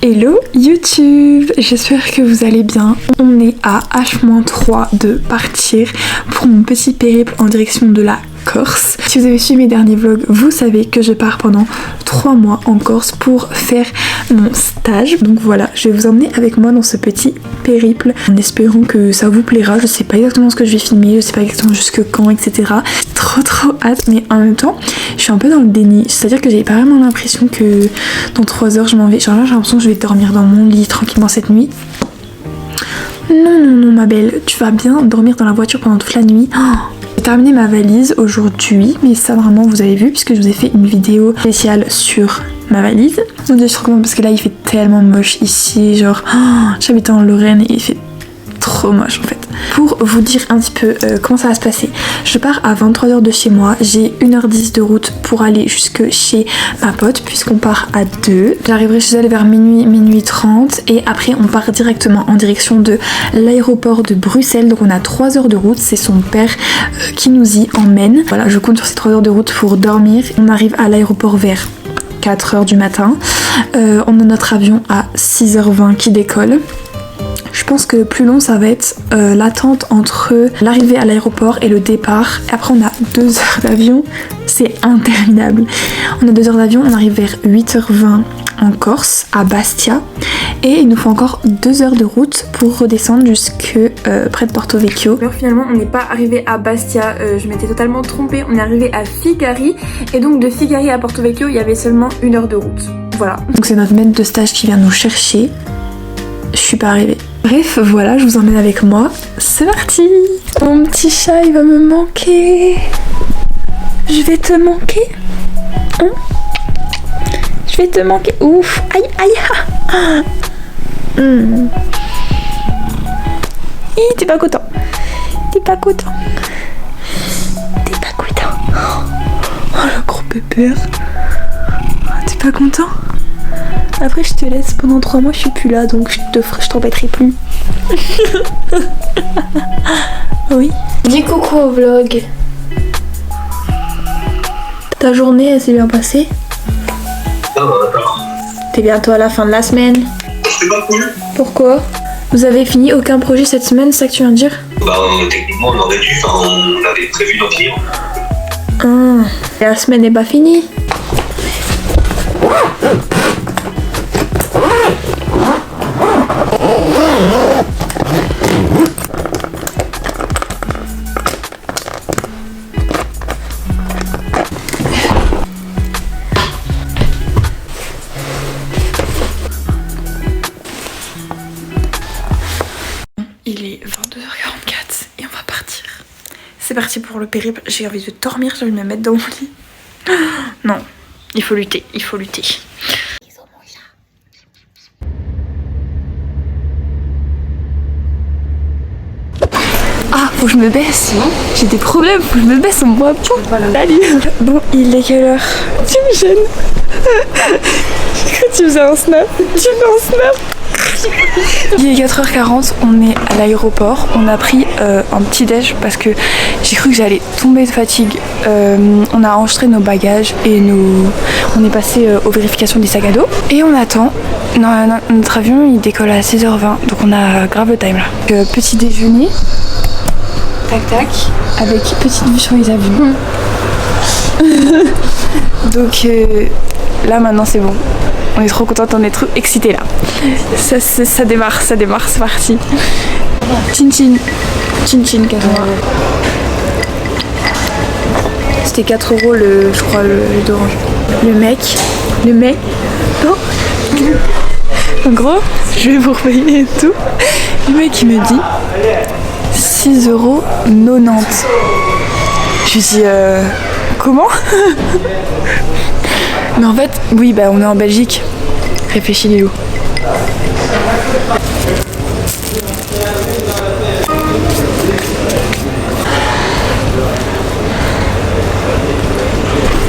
Hello YouTube, j'espère que vous allez bien. On est à H-3 de partir pour mon petit périple en direction de la Corse. Si vous avez suivi mes derniers vlogs, vous savez que je pars pendant 3 mois en Corse pour faire mon stage. Donc voilà, je vais vous emmener avec moi dans ce petit périple en espérant que ça vous plaira. Je sais pas exactement ce que je vais filmer, je sais pas exactement jusque quand, etc. Trop hâte, mais en même temps, je suis un peu dans le déni. C'est-à-dire que j'ai pas vraiment l'impression que dans 3 heures je m'en vais. Genre là, j'ai l'impression que je vais dormir dans mon lit tranquillement cette nuit. Non ma belle, tu vas bien dormir dans la voiture pendant toute la nuit. J'ai terminé ma valise aujourd'hui, mais ça vraiment vous avez vu puisque je vous ai fait une vidéo spéciale sur ma valise. Donc je suis trop contente parce que là il fait tellement moche ici, genre j'habite en Lorraine et il fait trop moche en fait. Pour vous dire un petit peu comment ça va se passer, je pars à 23h de chez moi, j'ai 1h10 de route pour aller jusque chez ma pote puisqu'on part à 2. J'arriverai chez elle vers minuit 30 et après on part directement en direction de l'aéroport de Bruxelles. Donc on a 3 heures de route, c'est son père qui nous y emmène. Voilà, je compte sur ces 3 heures de route pour dormir. On arrive à l'aéroport vers 4h du matin. On a notre avion à 6h20 qui décolle. Je pense que le plus long ça va être l'attente entre l'arrivée à l'aéroport et le départ. Après on a 2 heures d'avion, c'est interminable. On a 2 heures d'avion, on arrive vers 8h20 en Corse, à Bastia. Et il nous faut encore 2 heures de route pour redescendre jusque près de Porto Vecchio. Alors finalement on n'est pas arrivé à Bastia, je m'étais totalement trompée. On est arrivé à Figari et donc de Figari à Porto Vecchio il y avait seulement 1 heure de route. Voilà. Donc c'est notre maître de stage qui vient nous chercher. Je suis pas arrivée. Bref, voilà, je vous emmène avec moi. C'est parti. Mon petit chat, il va me manquer. Je vais te manquer. Hein? Je vais te manquer. Ouf. Aïe, aïe. T'es pas content. T'es pas content. T'es pas content. Oh, le gros pépère. T'es pas content? Après je te laisse pendant 3 mois, je suis plus là donc je t'embêterai plus. Oui. Dis coucou au vlog. Ta journée elle s'est bien passée? T'es bientôt à la fin de la semaine. C'est pas cool. Pourquoi? Vous avez fini aucun projet cette semaine, c'est ça que tu viens de dire? Bah techniquement on aurait dû, on avait prévu d'en finir. Et la semaine n'est pas finie. Il est 22h44 et on va partir. C'est parti pour le périple. J'ai envie de dormir, j'ai envie de me mettre dans mon lit. Non, il faut lutter, il faut lutter. Ah, faut que je me baisse. J'ai des problèmes, faut que je me baisse, on me voit pas. Voilà. Allez. Bon, il est quelle heure? Tu me gênes. J'ai cru que tu faisais un snap. Tu fais un snap. Il est 4h40, on est à l'aéroport. On a pris un petit déj parce que j'ai cru que j'allais tomber de fatigue. On a enregistré nos bagages et on est passé aux vérifications des sacs à dos. Et on attend. Non, notre avion il décolle à 6h20, donc on a grave le time là. Petit déjeuner. Tac, avec petite vue sur les avions. Donc là maintenant c'est bon. On est trop contente, on est trop excités là. Ça démarre, c'est parti. Chin chin carrément. C'était 4 € je crois le d'orange. Le mec. Oh. En gros, je vais vous repayer et tout. Le mec il me dit 6,90 €. Je lui dis comment? Mais en fait, oui, bah on est en Belgique. Réfléchis Léo.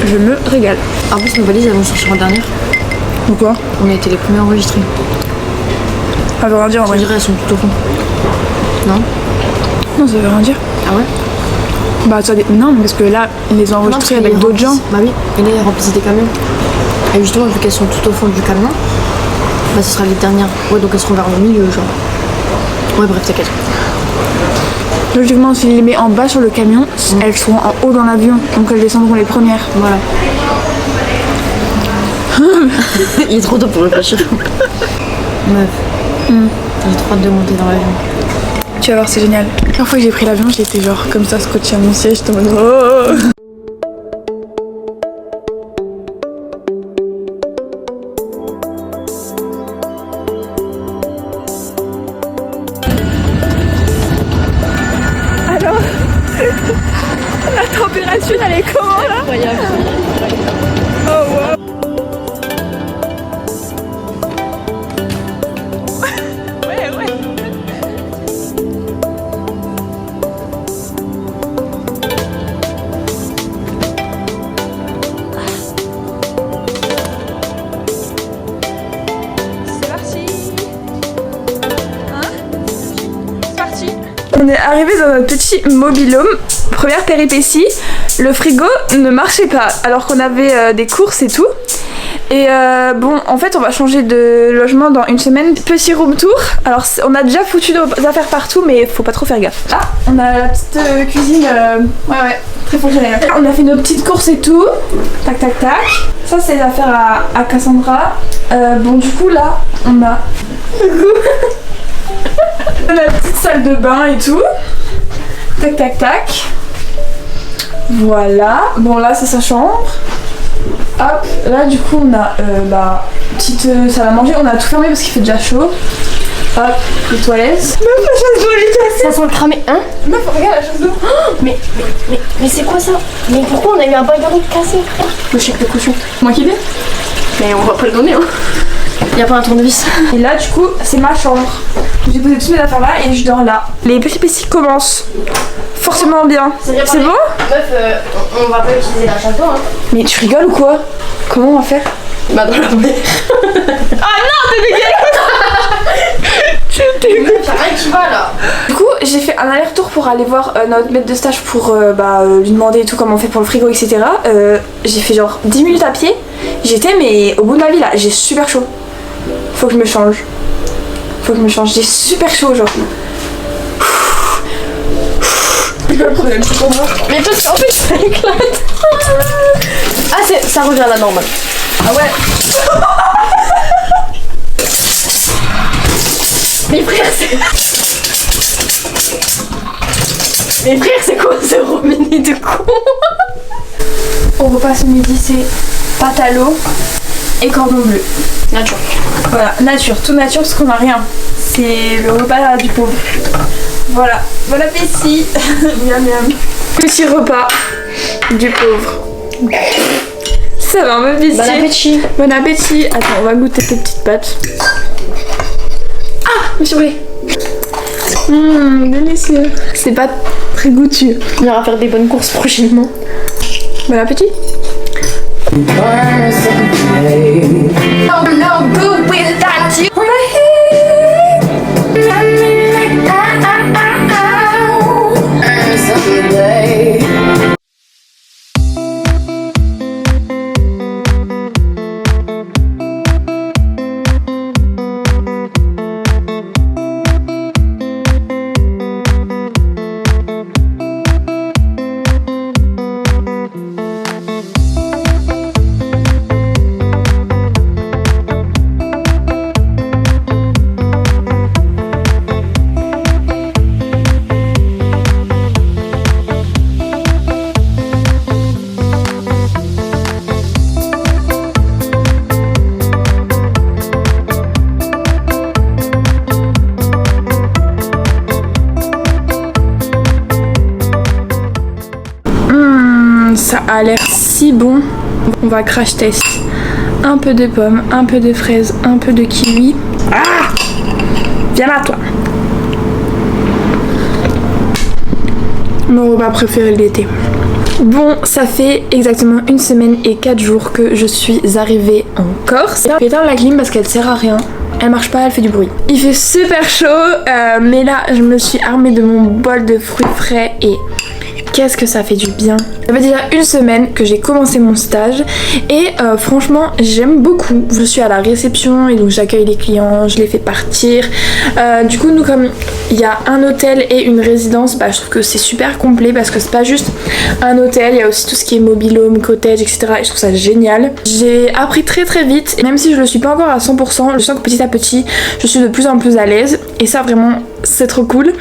Je me régale. En plus, nos valises elles vont sortir en dernière. Pourquoi? On a été les premiers enregistrés. Ça veut rien dire en vrai. Je dirais elles sont tout au fond. Non? Non, ça veut rien dire. Ah ouais? Bah ça non, parce que là, ils les ont enregistrés avec d'autres gens. Bah oui, et là ils remplissent des camions. Et justement, vu qu'elles sont tout au fond du camion, Bah ce sera les dernières. Ouais donc elles seront vers le milieu genre. Ouais bref t'inquiète. Logiquement, si je les mets en bas sur le camion, elles seront en haut dans l'avion, donc elles descendront les premières. Voilà. Il est trop tôt pour réfléchir. Meuf. J'ai trop hâte de monter dans l'avion. Tu vas voir, c'est génial. La première fois que j'ai pris l'avion, j'étais genre comme ça, scotché à mon siège, j'étais en mode oh. Alors, la température, elle est comment là? Incroyable. Oh wow. Ouais. C'est parti. Hein? C'est parti. On est arrivé dans notre petit mobil-home. Première péripétie, le frigo ne marchait pas alors qu'on avait des courses et tout. Et bon, en fait, on va changer de logement dans une semaine. Petit room tour. Alors, on a déjà foutu nos affaires partout, mais faut pas trop faire gaffe. Ah, on a la petite cuisine. Ouais, très fonctionnelle. On a fait nos petites courses et tout. Tac. Ça, c'est les affaires à Cassandra. Bon, du coup, là, on a la petite salle de bain et tout. Tac. Voilà. Bon, là, c'est sa chambre. Hop, là du coup on a petite salle à manger, on a tout fermé parce qu'il fait déjà chaud. Hop, les toilettes. Meuf, la chaise d'eau elle est cassée. Ça sent le cramé, hein? Meuf, regarde la chaise d'eau. Mais c'est quoi ça? Mais pourquoi on a eu un burger cassé? Le chèque de caution. Moi qui vais. Mais on va pas le donner hein. Y a pas un tournevis. Et là du coup c'est ma chambre. J'ai posé toutes mes affaires là et je dors là. Les péripéties commencent. Forcément bien. C'est bon? Meuf, on va pas utiliser la château hein. Mais tu rigoles ou quoi? Comment on va faire? Bah dans la mer. Ah non, t'es dégueulasse. Je dégoûte. Y'a rien qui va là. Du coup, j'ai fait un aller-retour pour aller voir notre maître de stage pour lui demander et tout comment on fait pour le frigo, etc. J'ai fait genre 10 minutes à pied. J'étais mais au bout de ma vie là, j'ai super chaud. Faut que je me change. J'ai super chaud genre. C'est pas le problème, c'est pour moi. Mais parce qu'en fait ça éclate. Ah ça revient à la normale. Ah ouais. Mes frères c'est quoi ce robinet de con? Au repas ce midi c'est pâte à l'eau et cordon bleu. Nature. Voilà, nature, tout nature parce qu'on a rien. C'est le repas du pauvre. Voilà, bon appétit. Miam. Petit repas du pauvre. Ça va me pitié. Bon appétit. Bon appétit. Attends, on va goûter tes petites pâtes. Ah, me suis brûlée. Délicieux. C'est pas très goûtu. On ira faire des bonnes courses prochainement. Bon appétit. Ça a l'air si bon. On va crash test. Un peu de pommes, un peu de fraises, un peu de kiwi. Ah! Viens là toi. Mon repas préféré de l'été. Bon, ça fait exactement 1 semaine et 4 jours que je suis arrivée en Corse. Je vais éteindre la clim parce qu'elle sert à rien. Elle marche pas, elle fait du bruit. Il fait super chaud, mais là je me suis armée de mon bol de fruits frais et qu'est-ce que ça fait du bien. Ça fait déjà une semaine que j'ai commencé mon stage et franchement j'aime beaucoup. Je suis à la réception et donc j'accueille les clients, je les fais partir. Du coup nous comme il y a un hôtel et une résidence, bah je trouve que c'est super complet parce que c'est pas juste un hôtel, il y a aussi tout ce qui est mobil-home, cottage, etc. Et je trouve ça génial. J'ai appris très très vite, et même si je le suis pas encore à 100%, je sens que petit à petit je suis de plus en plus à l'aise et ça vraiment c'est trop cool.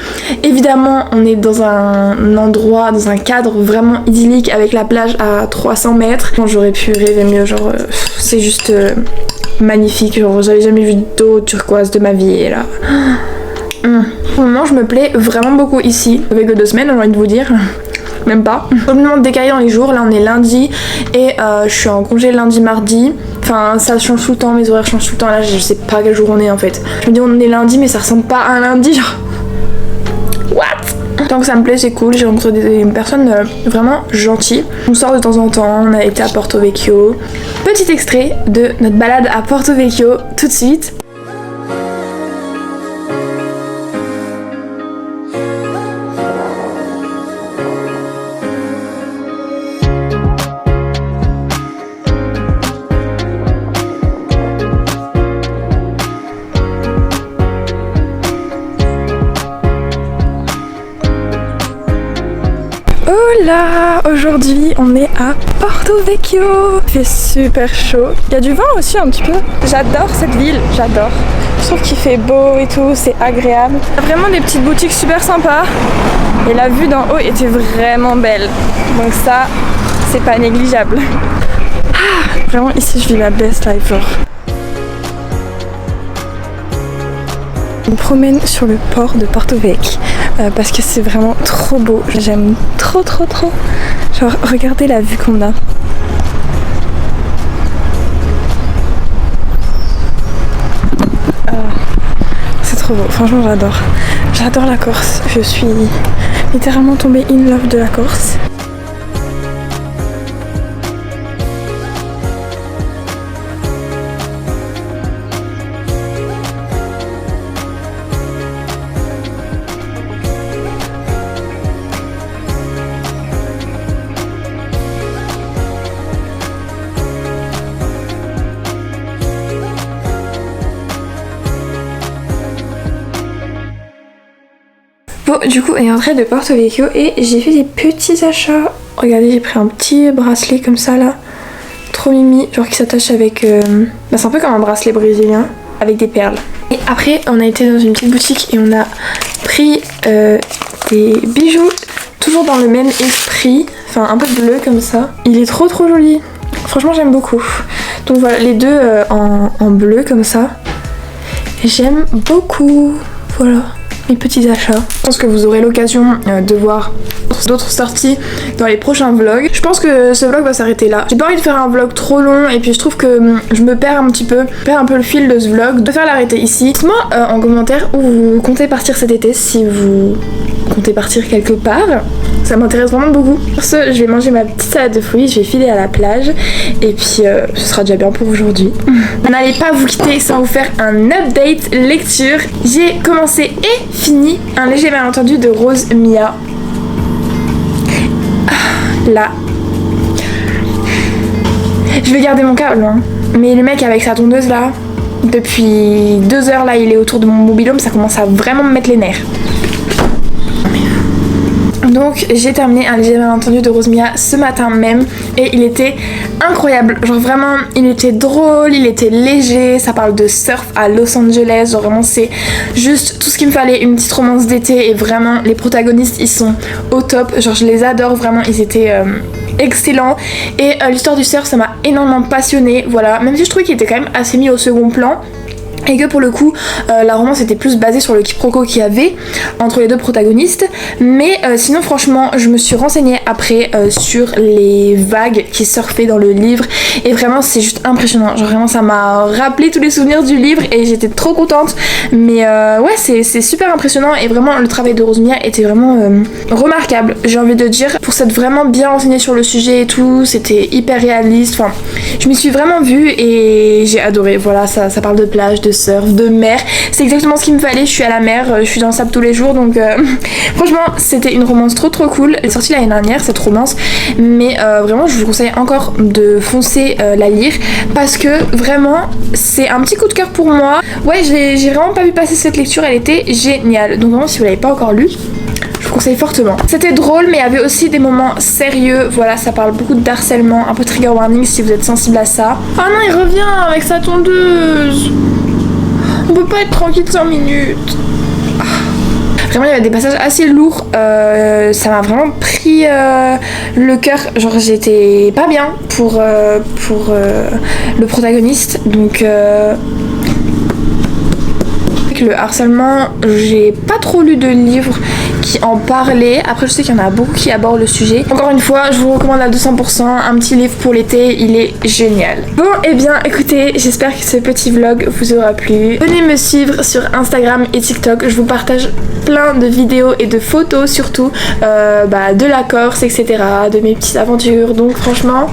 Évidemment on est dans un endroit, dans un cadre vraiment idyllique avec la plage à 300 mètres. Bon, j'aurais pu rêver mieux, genre c'est juste magnifique, genre j'avais jamais vu d'eau turquoise de ma vie et là... Pour le moment je me plais vraiment beaucoup ici. Ça fait que 2 semaines j'ai envie de vous dire. Même pas. Complètement décalé dans les jours, là on est lundi et je suis en congé lundi mardi. Enfin ça change tout le temps, mes horaires changent tout le temps, là je sais pas quel jour on est en fait. Je me dis on est lundi mais ça ressemble pas à un lundi genre. What? Tant que ça me plaît c'est cool, j'ai rencontré des personnes vraiment gentilles. On sort de temps en temps, on a été à Porto Vecchio. Petit extrait de notre balade à Porto Vecchio tout de suite. Là, aujourd'hui on est à Porto Vecchio. Il fait super chaud. Il y a du vent aussi un petit peu. J'adore cette ville, j'adore. Je trouve qu'il fait beau et tout, c'est agréable. Il y a vraiment des petites boutiques super sympas. Et la vue d'en haut était vraiment belle. Donc ça, c'est pas négligeable. Ah, vraiment ici je vis la best life genre. Je me promène sur le port de Porto Vecchio parce que c'est vraiment trop beau. J'aime trop. Genre regardez la vue qu'on a. C'est trop beau, franchement j'adore. J'adore la Corse. Je suis littéralement tombée in love de la Corse. Bon, du coup, on est entré de Porto Vecchio et j'ai fait des petits achats. Regardez, j'ai pris un petit bracelet comme ça là. Trop mimi, genre qui s'attache avec... Bah, c'est un peu comme un bracelet brésilien avec des perles. Et après, on a été dans une petite boutique et on a pris des bijoux, toujours dans le même esprit. Enfin, un peu bleu comme ça. Il est trop joli. Franchement, j'aime beaucoup. Donc voilà, les deux en bleu comme ça. J'aime beaucoup. Voilà. Mes petits achats. Je pense que vous aurez l'occasion de voir d'autres sorties dans les prochains vlogs. Je pense que ce vlog va s'arrêter là. J'ai pas envie de faire un vlog trop long et puis je trouve que je me perds un petit peu, le fil de ce vlog. Je préfère l'arrêter ici. Dites-moi en commentaire où vous comptez partir cet été, si vous comptez partir quelque part. Ça m'intéresse vraiment beaucoup. Pour ce, je vais manger ma petite salade de fruits, je vais filer à la plage et puis ce sera déjà bien pour aujourd'hui. N'allez pas vous quitter sans vous faire un update lecture. J'ai commencé et fini Un léger malentendu de Rose Mia. Là. Je vais garder mon câble, hein. Mais le mec avec sa tondeuse là, depuis 2 heures là, il est autour de mon mobil-home, ça commence à vraiment me mettre les nerfs. Donc j'ai terminé Un léger malentendu de Rose Mia ce matin même et il était incroyable, genre vraiment il était drôle, il était léger, ça parle de surf à Los Angeles, genre vraiment c'est juste tout ce qu'il me fallait, une petite romance d'été et vraiment les protagonistes ils sont au top, genre je les adore vraiment, ils étaient excellents et l'histoire du surf ça m'a énormément passionnée, voilà, même si je trouvais qu'il était quand même assez mis au second plan. Et que pour le coup la romance était plus basée sur le quiproquo qu'il y avait entre les deux protagonistes, mais sinon franchement je me suis renseignée après sur les vagues qui surfaient dans le livre et vraiment c'est juste impressionnant, genre vraiment ça m'a rappelé tous les souvenirs du livre et j'étais trop contente, mais ouais c'est super impressionnant et vraiment le travail de Rose Mia était vraiment remarquable, j'ai envie de dire, pour s'être vraiment bien renseignée sur le sujet et tout, c'était hyper réaliste, enfin je m'y suis vraiment vue et j'ai adoré, voilà ça parle de plage, de surf, de mer. C'est exactement ce qu'il me fallait. Je suis à la mer, je suis dans le sable tous les jours, donc franchement c'était une romance trop cool. Elle est sortie l'année dernière cette romance, mais vraiment je vous conseille encore de foncer la lire parce que vraiment c'est un petit coup de cœur pour moi. Ouais, j'ai vraiment pas vu passer cette lecture, elle était géniale. Donc vraiment si vous l'avez pas encore lu, je vous conseille fortement. C'était drôle, mais il y avait aussi des moments sérieux. Voilà, ça parle beaucoup de harcèlement, un peu trigger warning si vous êtes sensible à ça. Ah non, il revient avec sa tondeuse. On peut pas être tranquille 5 minutes. Vraiment, il y avait des passages assez lourds. Ça m'a vraiment pris le cœur. Genre, j'étais pas bien pour le protagoniste. Donc, le harcèlement, j'ai pas trop lu de livres qui en parlaient. Après, je sais qu'il y en a beaucoup qui abordent le sujet. Encore une fois, je vous recommande à 200% un petit livre pour l'été, il est génial. Bon, et bien écoutez, j'espère que ce petit vlog vous aura plu. Venez me suivre sur Instagram et TikTok. Je vous partage plein de vidéos et de photos surtout de la Corse, etc., de mes petites aventures. Donc franchement,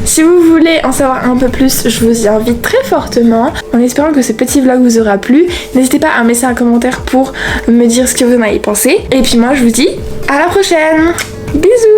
si vous voulez en savoir un peu plus, je vous y invite très fortement. En espérant que ce petit vlog vous aura plu, n'hésitez pas à me laisser un commentaire pour me dire ce que vous en avez pensé. Et puis moi je vous dis à la prochaine. Bisous.